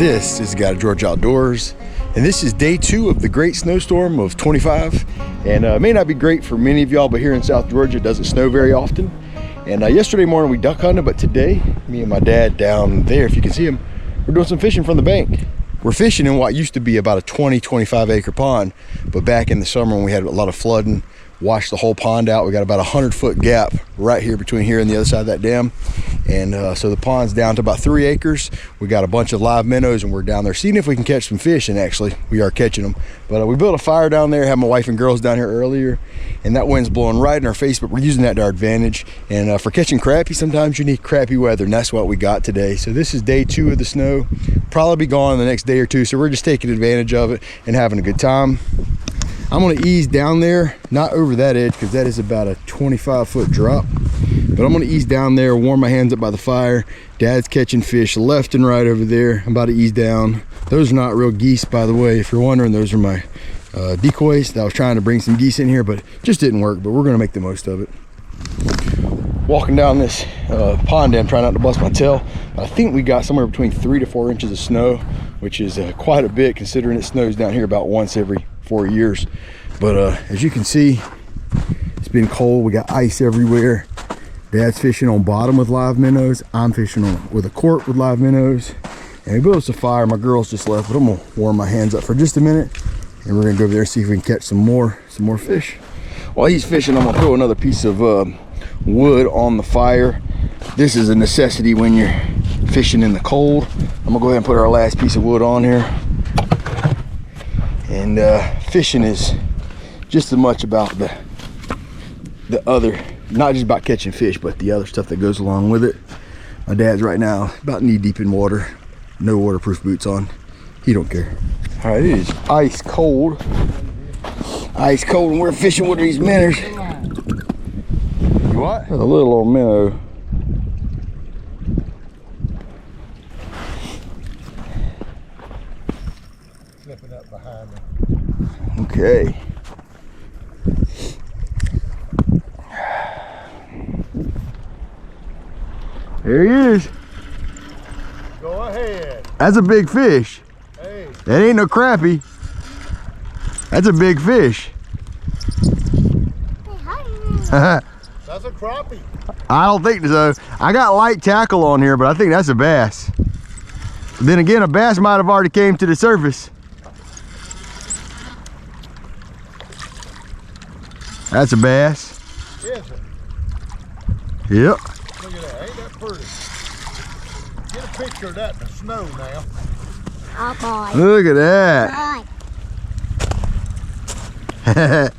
This is Guy to Georgia Outdoors, and this is day 2 of the great snowstorm of 25. And it may not be great for many of y'all, but here in South Georgia it doesn't snow very often. And yesterday morning we duck hunted, but today me and my dad down there, if you can see him, we're doing some fishing from the bank. We're fishing in what used to be about a 20-25 acre pond, but back in the summer when we had a lot of flooding, washed the whole pond out. We got about a 100-foot gap right here between here and the other side of that dam. And so the pond's down to about 3 acres. We got a bunch of live minnows and we're down there seeing if we can catch some fish, and actually we are catching them. But we built a fire down there, had my wife and girls down here earlier, and that wind's blowing right in our face, but we're using that to our advantage. And for catching crappie, sometimes you need crappie weather, and that's what we got today. So this is day 2 of the snow. Probably be gone in the next day or two, so we're just taking advantage of it and having a good time. I'm gonna ease down there, not over that edge because that is about a 25-foot drop, but I'm gonna ease down there, warm my hands up by the fire. Dad's catching fish left and right over there. I'm about to ease down. Those are not real geese, by the way. If you're wondering, those are my decoys. I was trying to bring some geese in here, but it just didn't work, but we're gonna make the most of it. Walking down this pond dam, trying not to bust my tail. I think we got somewhere between 3 to 4 inches of snow, which is quite a bit considering it snows down here about once every 4 years. But as you can see, it's been cold. We got ice everywhere. Dad's fishing on bottom with live minnows. I'm fishing with a cork with live minnows. And we built us a fire. My girls just left, but I'm gonna warm my hands up for just a minute, and we're gonna go over there and see if we can catch some more fish. While he's fishing, I'm gonna throw another piece of wood on the fire. This is a necessity when you're fishing in the cold. I'm gonna go ahead and put our last piece of wood on here. And fishing is just as much about the other, not just about catching fish, but the other stuff that goes along with it. My dad's right now about knee deep in water, no waterproof boots on. He don't care. All right, it is ice cold, and we're fishing with these minnows. You what? A little old minnow. Slipping up behind me. Okay. There he is. Go ahead. That's a big fish. Hey. That ain't no crappie. That's a big fish. That's a crappie. I don't think so. I got light tackle on here, but I think that's a bass. Then again, a bass might have already came to the surface. That's a bass. Is it? Yep. Look at that. Ain't that pretty? Get a picture of that in the snow now. Oh boy. Look at that.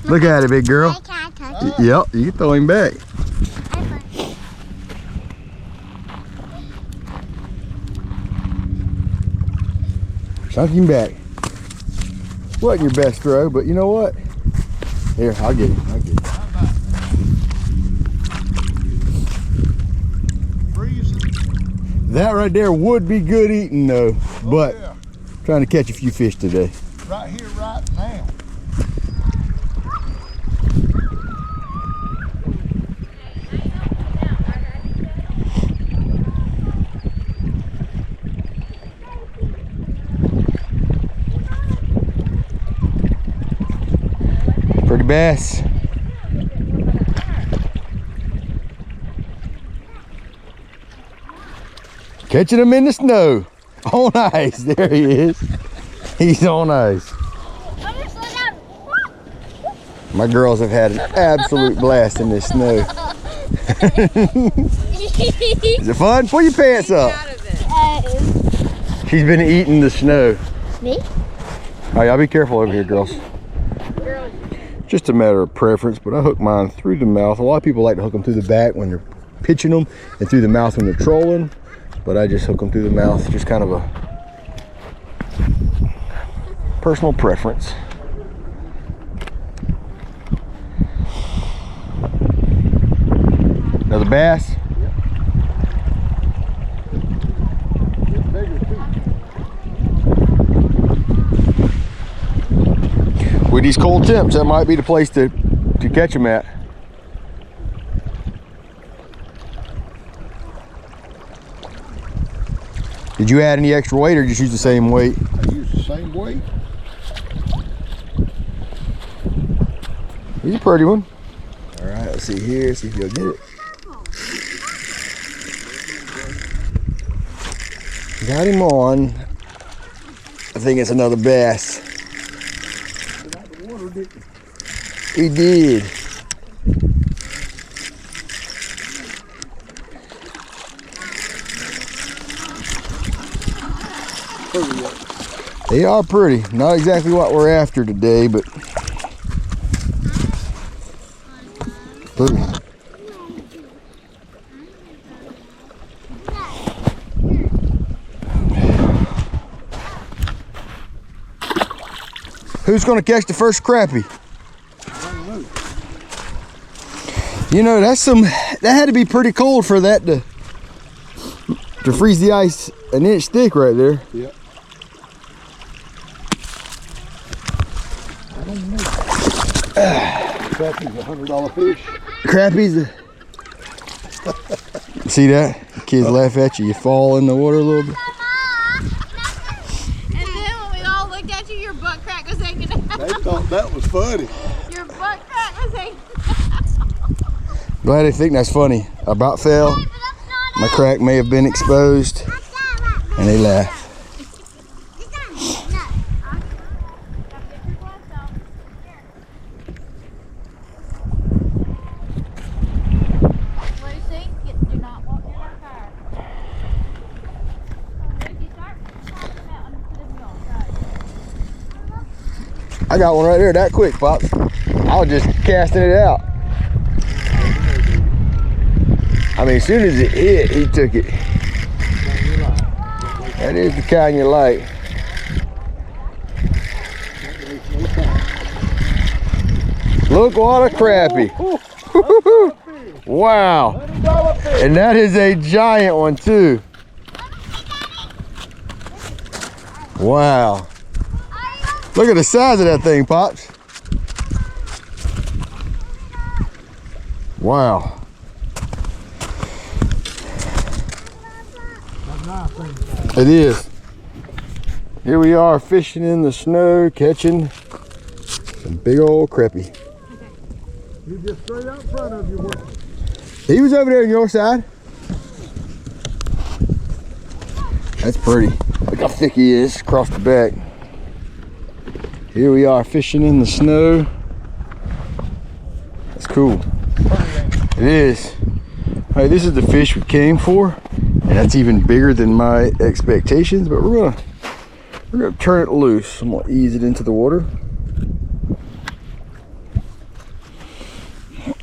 Look at it, big girl. I can't touch it. Yep, you can throw him back. Chunk him back. Wasn't your best throw, but you know what? Here, I'll get him. That right there would be good eating though, but yeah. Trying to catch a few fish today. Right here, right now. Pretty bass. Catching him in the snow. On ice. There he is. He's on ice. My girls have had an absolute blast in this snow. Is it fun? Pull your pants up. She's been eating the snow. Me? All right, y'all be careful over here, girls. Just a matter of preference, but I hook mine through the mouth. A lot of people like to hook them through the back when they're pitching them, and through the mouth when they're trolling, but I just hook them through the mouth. Just kind of a personal preference. Another bass. With these cold temps, that might be the place to catch them at. Did you add any extra weight or just use the same weight? I use the same weight. He's a pretty one. All right, let's see here, see if you'll get it. Got him on. I think it's another bass. He did. They are pretty. Not exactly what we're after today, but pretty. Who's going to catch the first crappie? You know, that had to be pretty cold for that to freeze the ice an inch thick right there. Yep. Crappie's $100 fish. Crappie's see that? The kids laugh at you. You fall in the water a little bit. And then when we all looked at you, your butt crack was hanging out. They thought that was funny. Your butt crack was hanging Glad they think that's funny. I about fell. My crack may have been exposed, and they laugh. Lucy, do not walk near our car. Lucy, start climbing out and put him on. I got one right there that quick, Pop. I was just casting it out. I mean, as soon as it hit, he took it. That is the kind you like. Look what a crappie. Wow. And that is a giant one too. Wow. Look at the size of that thing, Pops. Wow. It is. Here we are fishing in the snow, catching some big old crappie. You just straight out in front of you working. He was over there on your side. That's pretty. Look how thick he is across the back. Here we are fishing in the snow. That's cool. It is. Hey, this is the fish we came for, and that's even bigger than my expectations. But we're gonna turn it loose. I'm gonna ease it into the water.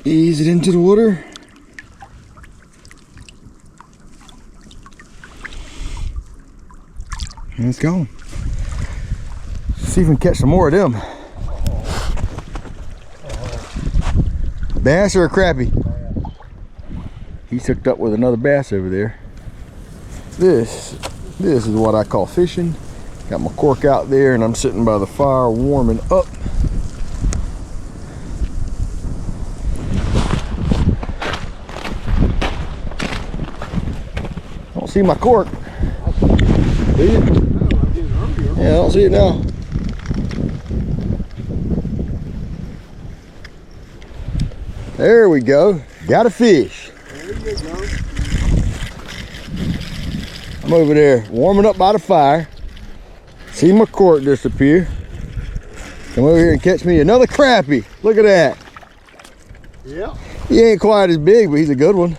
Ease it into the water. And let's go. See if we can catch some more of them. Bass or a crappie? He's hooked up with another bass over there. This is what I call fishing. Got my cork out there and I'm sitting by the fire warming up. I don't see my cork. Do you? Yeah, I don't see it now. There we go. Got a fish. There you go. I'm over there warming up by the fire. See my cork disappear. Come over here and catch me another crappie. Look at that. Yeah. He ain't quite as big, but he's a good one.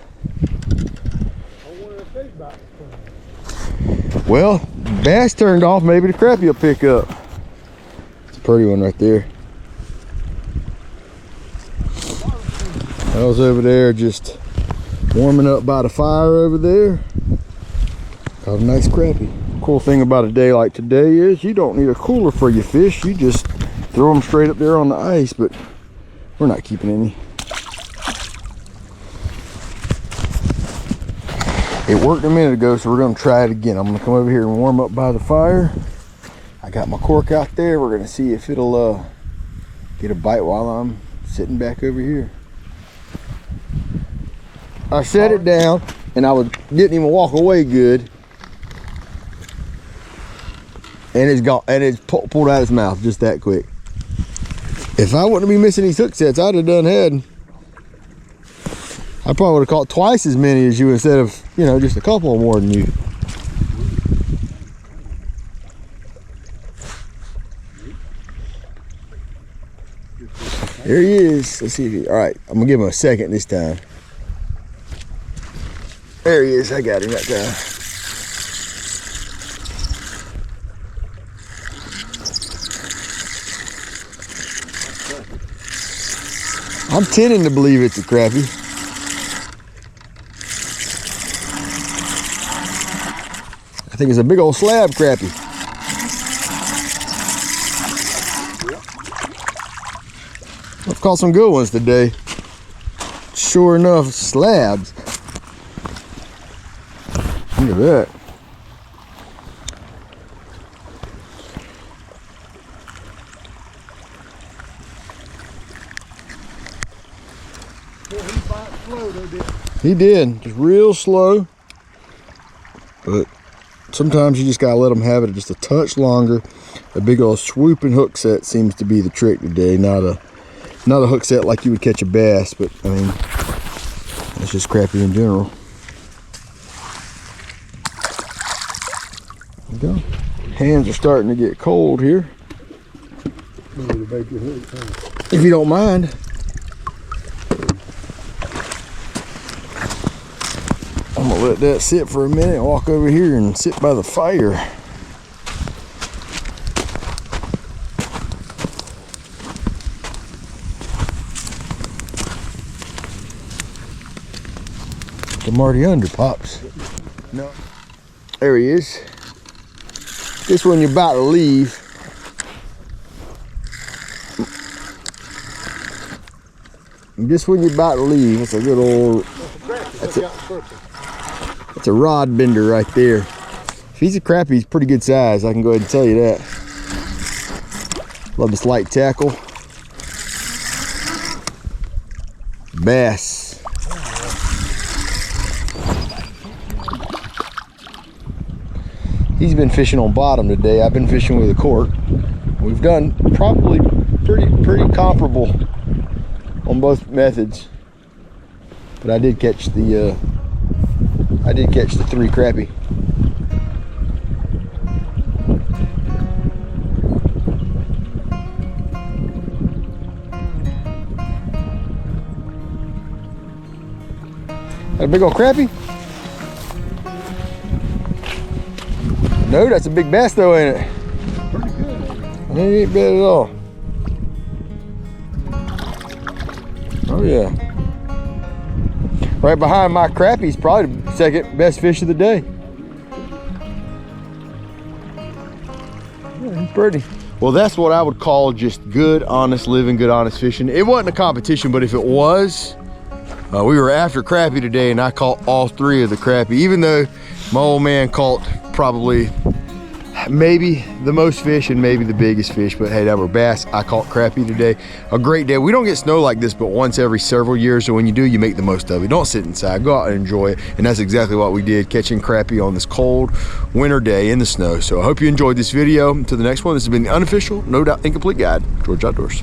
Well, bass turned off. Maybe the crappie will pick up. It's a pretty one right there. I was over there just warming up by the fire over there. Caught a nice crappie. Cool thing about a day like today is you don't need a cooler for your fish. You just throw them straight up there on the ice, but we're not keeping any. It worked a minute ago, so we're gonna try it again. I'm gonna come over here and warm up by the fire. I got my cork out there. We're gonna see if it'll get a bite while I'm sitting back over here. I set it down and I didn't even walk away good. And it's gone, and it's pulled out of his mouth just that quick. If I wouldn't be missing these hook sets, I'd have done head. I probably would have caught twice as many as you instead of, you know, just a couple more than you. There he is. Let's see if he, all right, I'm gonna give him a second this time. There he is, I got him that time. I'm tending to believe it's a crappie. I think it's a big old slab crappie. I've caught some good ones today. Sure enough, slabs. Look at that. He did, just real slow. But sometimes you just gotta let them have it just a touch longer. A big old swooping hook set seems to be the trick today. Not a hook set like you would catch a bass, but I mean, that's just crappie in general. There we go. Hands are starting to get cold here. If you don't mind. I'm gonna let that sit for a minute, walk over here and sit by the fire. I'm already under, Pops. No. There he is. This one you're about to leave. This one you're about to leave. It's a good old. That's a rod bender right there. If he's a crappie, he's pretty good size. I can go ahead and tell you that. Love this light tackle. Bass. He's been fishing on bottom today. I've been fishing with a cork. We've done probably pretty comparable on both methods. But I did catch the 3 crappie. Got a big old crappie? No, that's a big bass though, ain't it? Pretty good. It ain't bad at all. Oh yeah. Right behind my crappie's probably the second best fish of the day. Yeah, he's pretty. Well, that's what I would call just good, honest living, good, honest fishing. It wasn't a competition, but if it was, we were after crappie today and I caught all 3 of the crappie, even though my old man caught probably maybe the most fish and maybe the biggest fish, but hey, that were bass. I caught crappie today. A great day. We don't get snow like this but once every several years, so when you do, you make the most of it. Don't sit inside, go out and enjoy it. And that's exactly what we did, catching crappie on this cold winter day in the snow. So I hope you enjoyed this video. Until the next one, this has been the unofficial, no doubt incomplete guide, George Outdoors.